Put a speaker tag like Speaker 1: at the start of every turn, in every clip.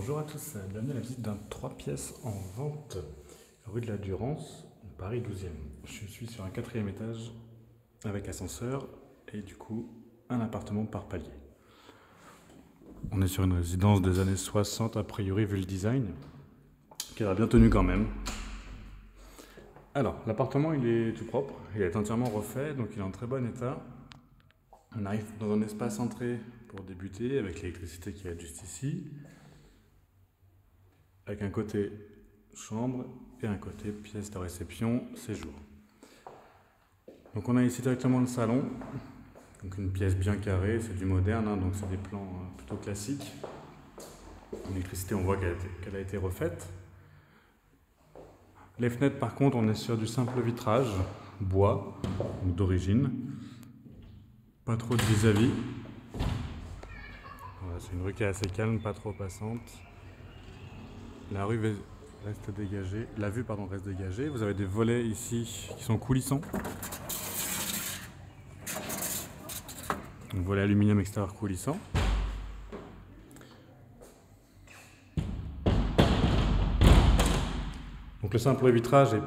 Speaker 1: Bonjour à tous, bienvenue à la visite d'un 3 pièces en vente, rue de la Durance, Paris 12e. Je suis sur un 4e étage avec ascenseur et du coup un appartement par palier. On est sur une résidence des années 60 a priori vu le design, qui a bien tenu quand même. Alors l'appartement il est tout propre, il est entièrement refait donc il est en très bon état. On arrive dans un espace entrée pour débuter avec l'électricité qui est juste ici. Avec un côté chambre et un côté pièce de réception, séjour. Donc on a ici directement le salon, donc une pièce bien carrée, c'est du moderne, donc c'est des plans plutôt classiques. L'électricité, on voit qu'elle a été refaite. Les fenêtres, par contre, on est sur du simple vitrage, bois, d'origine. Pas trop de vis-à-vis. Voilà, c'est une rue qui est assez calme, pas trop passante. La rue reste dégagée, la vue reste dégagée. Vous avez des volets ici qui sont coulissants. Donc volet aluminium extérieur coulissant. Donc le simple vitrage est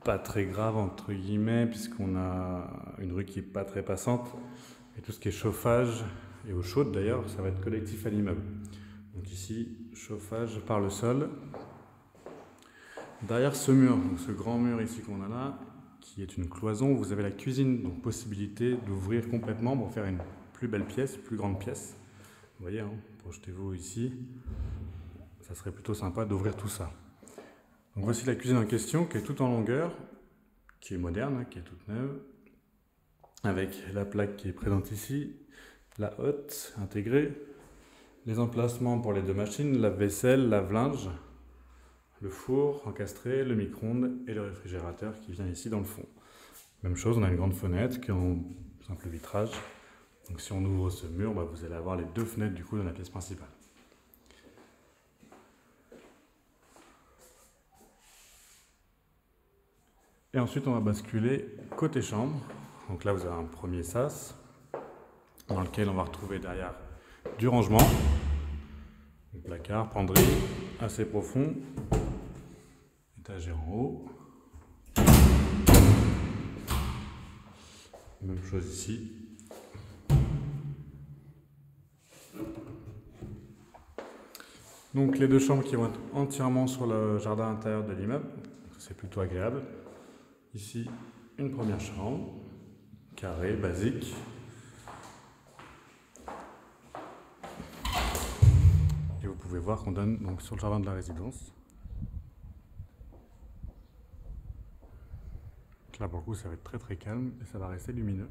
Speaker 1: pas très grave entre guillemets puisqu'on a une rue qui est pas très passante et tout ce qui est chauffage et eau chaude d'ailleurs ça va être collectif à l'immeuble. Donc ici chauffage par le sol. Derrière ce mur, donc ce grand mur ici qu'on a là, qui est une cloison, vous avez la cuisine, donc possibilité d'ouvrir complètement pour faire une plus belle pièce, plus grande pièce. Vous voyez, projetez-vous ici, ça serait plutôt sympa d'ouvrir tout ça. Donc voici la cuisine en question qui est toute en longueur, qui est moderne, qui est toute neuve, avec la plaque qui est présente ici, la hotte intégrée, les emplacements pour les deux machines, lave-vaisselle, lave-linge, le four encastré, le micro-ondes et le réfrigérateur qui vient ici dans le fond. Même chose, on a une grande fenêtre qui est en simple vitrage. Donc si on ouvre ce mur, vous allez avoir les deux fenêtres du coup dans la pièce principale. Et ensuite on va basculer côté chambre. Donc là vous avez un premier sas dans lequel on va retrouver derrière du rangement, un placard, penderie assez profond. Étagère en haut. Même chose ici. Donc les deux chambres qui vont être entièrement sur le jardin intérieur de l'immeuble. C'est plutôt agréable. Ici, une première chambre, carrée, basique. Et vous pouvez voir qu'on donne donc sur le jardin de la résidence. Là pour le coup ça va être très très calme et ça va rester lumineux.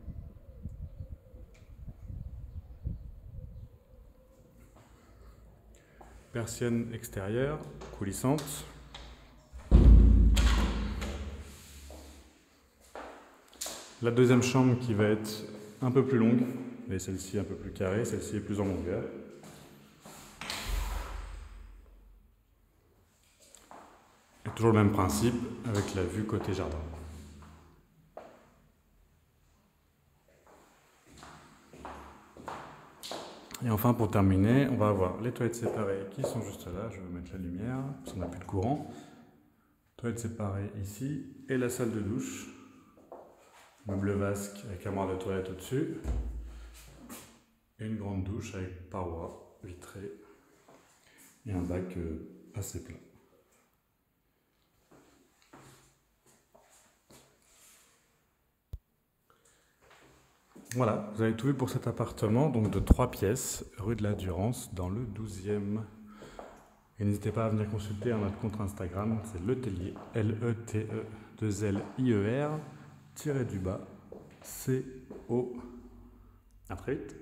Speaker 1: Persienne extérieure, coulissante. La deuxième chambre qui va être un peu plus longue, mais celle-ci un peu plus carrée, celle-ci est plus en longueur. Et toujours le même principe avec la vue côté jardin. Et enfin, pour terminer, on va avoir les toilettes séparées qui sont juste là. Je vais mettre la lumière, parce qu'on n'a plus de courant. Toilettes séparées ici, et la salle de douche. Meuble vasque avec armoire de toilette au-dessus. Et une grande douche avec parois vitrées. Et un bac assez plat. Voilà, vous avez tout vu pour cet appartement, donc de 3 pièces, rue de la Durance, dans le 12e. Et n'hésitez pas à venir consulter notre compte Instagram, c'est Letelier, L-E-T-E-2-L-I-E-R, tiré du bas, C-O. À très vite.